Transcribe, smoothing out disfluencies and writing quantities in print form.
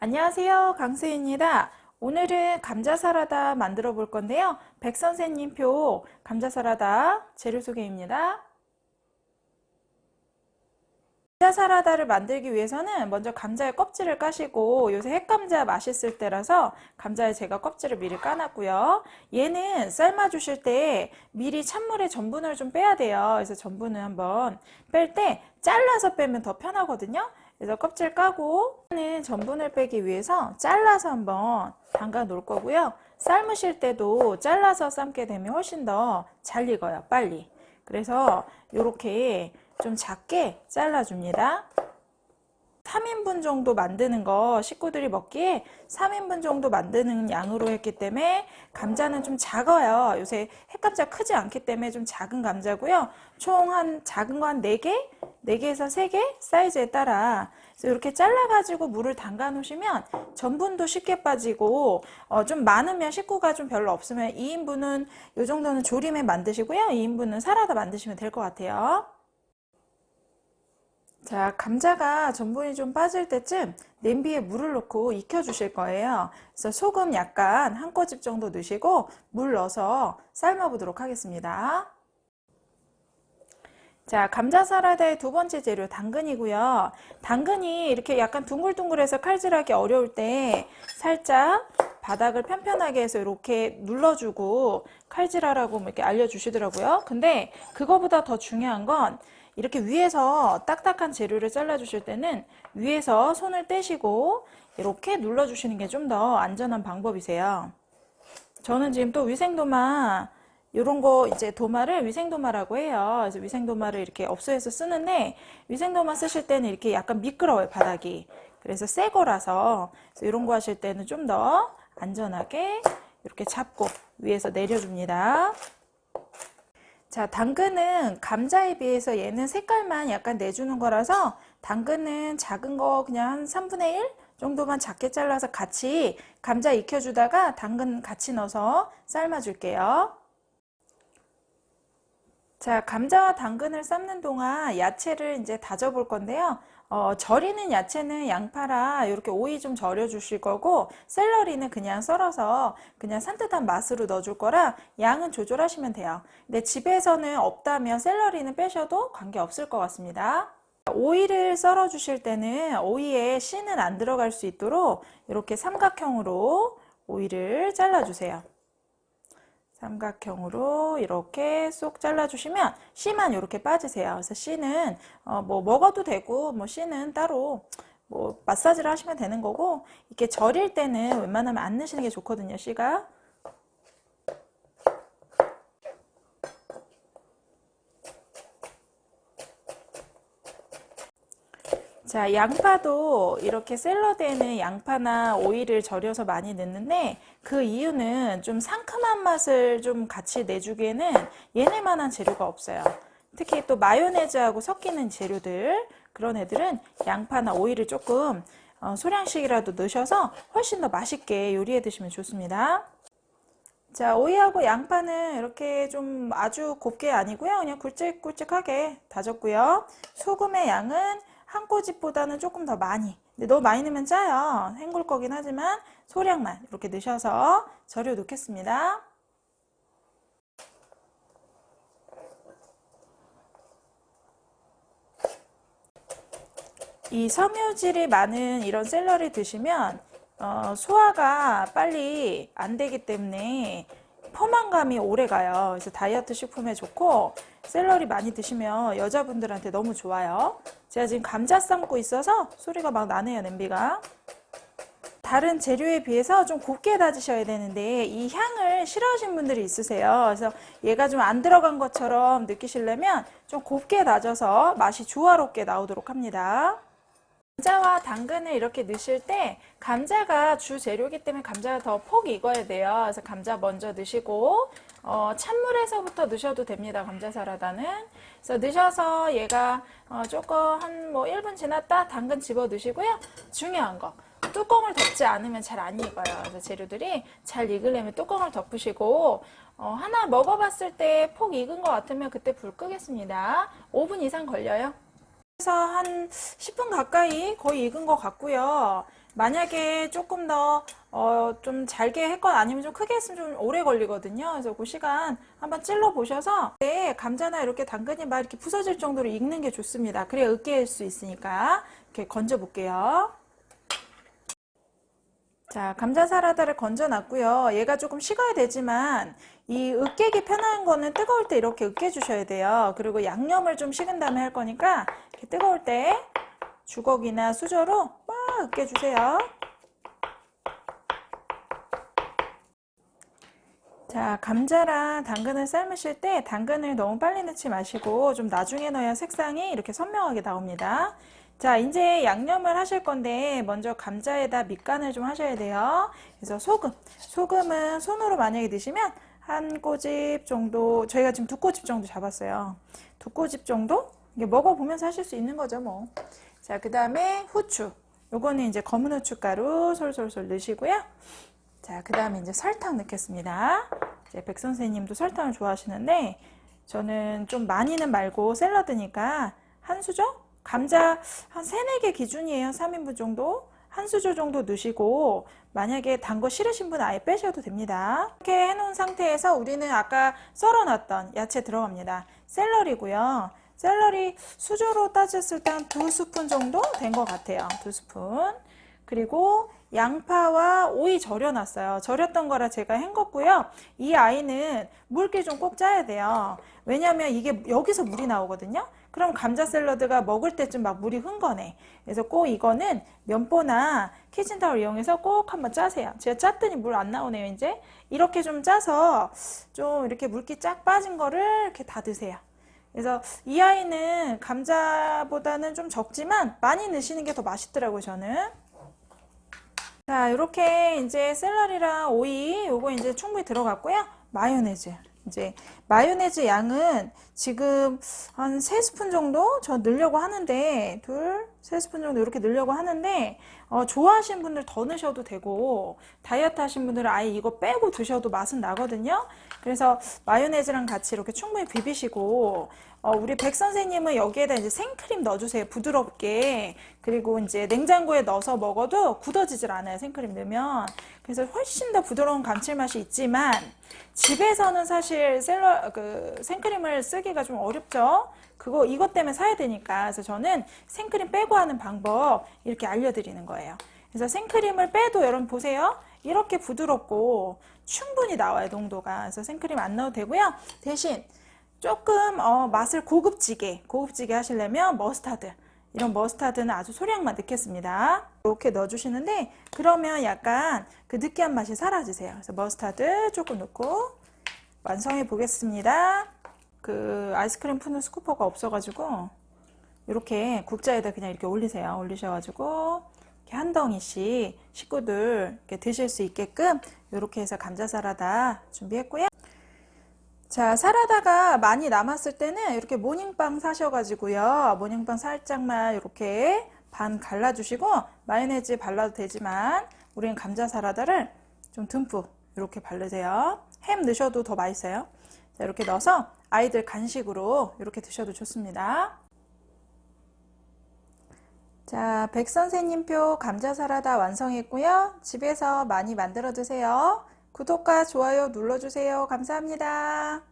안녕하세요, 강수희입니다. 오늘은 감자 사라다 만들어 볼 건데요. 백 선생님표 감자 사라다 재료 소개입니다. 감자 사라다를 만들기 위해서는 먼저 감자의 껍질을 까시고, 요새 핵감자 맛있을 때라서 감자에 제가 껍질을 미리 까놨고요. 얘는 삶아 주실 때 미리 찬물에 전분을 좀 빼야 돼요. 그래서 전분을 한번 뺄 때 잘라서 빼면 더 편하거든요. 그래서 껍질 까고 전분을 빼기 위해서 잘라서 한번 담가 놓을 거고요. 삶으실 때도 잘라서 삶게 되면 훨씬 더 잘 익어요, 빨리. 그래서 이렇게 좀 작게 잘라줍니다. 3인분 정도 만드는 거, 식구들이 먹기에 3인분 정도 만드는 양으로 했기 때문에 감자는 좀 작아요. 요새 핵감자 크지 않기 때문에 좀 작은 감자고요. 총 한 작은 거 한 4개? 4개에서 3개 사이즈에 따라 이렇게 잘라가지고 물을 담가 놓으시면 전분도 쉽게 빠지고, 좀 많으면 식구가 좀 별로 없으면 2인분은 이 정도는 조림에 만드시고요. 2인분은 사라다 만드시면 될 것 같아요. 자, 감자가 전분이 좀 빠질 때쯤 냄비에 물을 넣고 익혀 주실 거예요. 그래서 소금 약간 한 꼬집 정도 넣으시고 물 넣어서 삶아 보도록 하겠습니다. 자, 감자 사라다의 두 번째 재료 당근이고요. 당근이 이렇게 약간 둥글둥글해서 칼질하기 어려울 때 살짝 바닥을 편편하게 해서 이렇게 눌러주고 칼질하라고 이렇게 알려주시더라고요. 근데 그거보다 더 중요한 건, 이렇게 위에서 딱딱한 재료를 잘라주실 때는 위에서 손을 떼시고 이렇게 눌러주시는 게 좀 더 안전한 방법이세요. 저는 지금 또 위생도마, 요런 거 이제 도마를 위생도마라고 해요. 그래서 위생도마를 이렇게 업소에서 쓰는데, 위생도마 쓰실 때는 이렇게 약간 미끄러워요, 바닥이. 그래서 새 거라서 이런 거 하실 때는 좀 더 안전하게 이렇게 잡고 위에서 내려줍니다. 자, 당근은 감자에 비해서 얘는 색깔만 약간 내주는 거라서 당근은 작은 거 그냥 한 3분의 1 정도만 작게 잘라서 같이 감자 익혀주다가 당근 같이 넣어서 삶아줄게요. 자, 감자와 당근을 삶는 동안 야채를 이제 다져 볼 건데요. 절이는 야채는 양파라 이렇게 오이 좀 절여 주실 거고, 샐러리는 그냥 썰어서 그냥 산뜻한 맛으로 넣어 줄 거라 양은 조절하시면 돼요. 근데 집에서는 없다면 샐러리는 빼셔도 관계 없을 것 같습니다. 오이를 썰어 주실 때는 오이에 씨는 안 들어갈 수 있도록 이렇게 삼각형으로 오이를 잘라 주세요. 삼각형으로 이렇게 쏙 잘라주시면 씨만 이렇게 빠지세요. 그래서 씨는 뭐 먹어도 되고, 뭐 씨는 따로 뭐 마사지를 하시면 되는 거고, 이렇게 절일 때는 웬만하면 안 넣으시는 게 좋거든요, 씨가. 자, 양파도 이렇게 샐러드에는 양파나 오이를 절여서 많이 넣는데, 그 이유는 좀 상큼한 맛을 좀 같이 내주기에는 얘네만한 재료가 없어요. 특히 또 마요네즈하고 섞이는 재료들, 그런 애들은 양파나 오이를 조금 소량씩이라도 넣으셔서 훨씬 더 맛있게 요리해 드시면 좋습니다. 자, 오이하고 양파는 이렇게 좀 아주 곱게 아니고요. 그냥 굵직굵직하게 다졌고요. 소금의 양은 한 꼬집보다는 조금 더 많이. 근데 너무 많이 넣으면 짜요. 헹굴 거긴 하지만 소량만 이렇게 넣으셔서 절여 놓겠습니다. 이 섬유질이 많은 이런 샐러리 드시면 소화가 빨리 안 되기 때문에 포만감이 오래 가요. 그래서 다이어트 식품에 좋고, 샐러리 많이 드시면 여자분들한테 너무 좋아요. 제가 지금 감자 삶고 있어서 소리가 막 나네요, 냄비가. 다른 재료에 비해서 좀 곱게 다지셔야 되는데 이 향을 싫어하시는 분들이 있으세요. 그래서 얘가 좀 안 들어간 것처럼 느끼시려면 좀 곱게 다져서 맛이 조화롭게 나오도록 합니다. 감자와 당근을 이렇게 넣으실 때 감자가 주 재료이기 때문에 감자가 더 폭 익어야 돼요. 그래서 감자 먼저 넣으시고, 찬물에서부터 넣으셔도 됩니다, 감자 사라다는. 그래서 넣으셔서 얘가 조금 한 뭐 1분 지났다 당근 집어 넣으시고요. 중요한 거, 뚜껑을 덮지 않으면 잘 안 익어요. 그래서 재료들이 잘 익으려면 뚜껑을 덮으시고, 하나 먹어봤을 때 폭 익은 것 같으면 그때 불 끄겠습니다. 5분 이상 걸려요. 그래서 한 10분 가까이 거의 익은 것 같고요. 만약에 조금 더 좀 잘게 했건 아니면 좀 크게 했으면 좀 오래 걸리거든요. 그래서 그 시간 한번 찔러 보셔서 네, 감자나 이렇게 당근이 막 이렇게 부서질 정도로 익는 게 좋습니다. 그래야 으깨일 수 있으니까 이렇게 건져 볼게요. 자, 감자 사라다를 건져 놨고요. 얘가 조금 식어야 되지만 이 으깨기 편한 거는 뜨거울 때 이렇게 으깨 주셔야 돼요. 그리고 양념을 좀 식은 다음에 할 거니까 이렇게 뜨거울 때 주걱이나 수저로 막 으깨 주세요. 자, 감자랑 당근을 삶으실 때 당근을 너무 빨리 넣지 마시고 좀 나중에 넣어야 색상이 이렇게 선명하게 나옵니다. 자, 이제 양념을 하실 건데 먼저 감자에다 밑간을 좀 하셔야 돼요. 그래서 소금은 손으로 만약에 넣으시면 한 꼬집 정도, 저희가 지금 두 꼬집 정도 잡았어요. 두 꼬집 정도? 이게 먹어보면서 하실 수 있는 거죠, 뭐. 자, 그 다음에 후추. 요거는 이제 검은 후춧가루 솔솔솔 넣으시고요. 자, 그 다음에 이제 설탕 넣겠습니다. 이제 백 선생님도 설탕을 좋아하시는데 저는 좀 많이는 말고 샐러드니까 한 수저? 감자 한 3, 4개 기준이에요. 3인분 정도. 한 수저 정도 넣으시고 만약에 단 거 싫으신 분은 아예 빼셔도 됩니다. 이렇게 해놓은 상태에서 우리는 아까 썰어놨던 야채 들어갑니다. 샐러리고요. 샐러리 수저로 따졌을 때 한 2스푼 정도 된 것 같아요. 2스푼. 그리고 양파와 오이 절여놨어요. 절였던 거라 제가 헹궜고요. 이 아이는 물기 좀 꼭 짜야 돼요. 왜냐면 이게 여기서 물이 나오거든요. 그럼 감자 샐러드가 먹을 때쯤 막 물이 흥건해. 그래서 꼭 이거는 면보나 키친타올 이용해서 꼭 한번 짜세요. 제가 짰더니 물 안 나오네요, 이제. 이렇게 좀 짜서 좀 이렇게 물기 쫙 빠진 거를 이렇게 다 드세요. 그래서 이 아이는 감자보다는 좀 적지만 많이 넣으시는 게 더 맛있더라고요, 저는. 자, 이렇게 이제 샐러리랑 오이 요거 이제 충분히 들어갔고요. 마요네즈. 이제 마요네즈 양은 지금 한 3스푼 정도 저 넣으려고 하는데 3스푼 정도 이렇게 넣으려고 하는데 좋아하시는 분들 더 넣으셔도 되고 다이어트 하신 분들은 아예 이거 빼고 드셔도 맛은 나거든요. 그래서 마요네즈랑 같이 이렇게 충분히 비비시고 우리 백 선생님은 여기에다 이제 생크림 넣어주세요. 부드럽게. 그리고 이제 냉장고에 넣어서 먹어도 굳어지질 않아요. 생크림 넣으면. 그래서 훨씬 더 부드러운 감칠맛이 있지만 집에서는 사실 생크림을 쓰기가 좀 어렵죠. 이것 때문에 사야 되니까. 그래서 저는 생크림 빼고 하는 방법 이렇게 알려드리는 거예요. 그래서 생크림을 빼도 여러분 보세요. 이렇게 부드럽고 충분히 나와요, 농도가. 그래서 생크림 안 넣어도 되고요. 대신 조금 맛을 고급지게 하시려면 머스타드, 이런 머스타드는 아주 소량만 넣겠습니다. 이렇게 넣어주시는데 그러면 약간 그 느끼한 맛이 사라지세요. 그래서 머스타드 조금 넣고 완성해 보겠습니다. 그 아이스크림 푸는 스쿠퍼가 없어가지고 이렇게 국자에다 그냥 이렇게 올리세요. 올리셔가지고 이렇게 한 덩이씩 식구들 이렇게 드실 수 있게끔 이렇게 해서 감자 사라다 준비했고요. 자, 사라다가 많이 남았을 때는 이렇게 모닝빵 사셔가지고요. 모닝빵 살짝만 이렇게 반 갈라주시고 마요네즈 발라도 되지만 우리는 감자 사라다를 좀 듬뿍 이렇게 바르세요. 햄 넣으셔도 더 맛있어요. 자, 이렇게 넣어서 아이들 간식으로 이렇게 드셔도 좋습니다. 자, 백 선생님표 감자 사라다 완성했고요. 집에서 많이 만들어 드세요. 구독과 좋아요 눌러주세요. 감사합니다.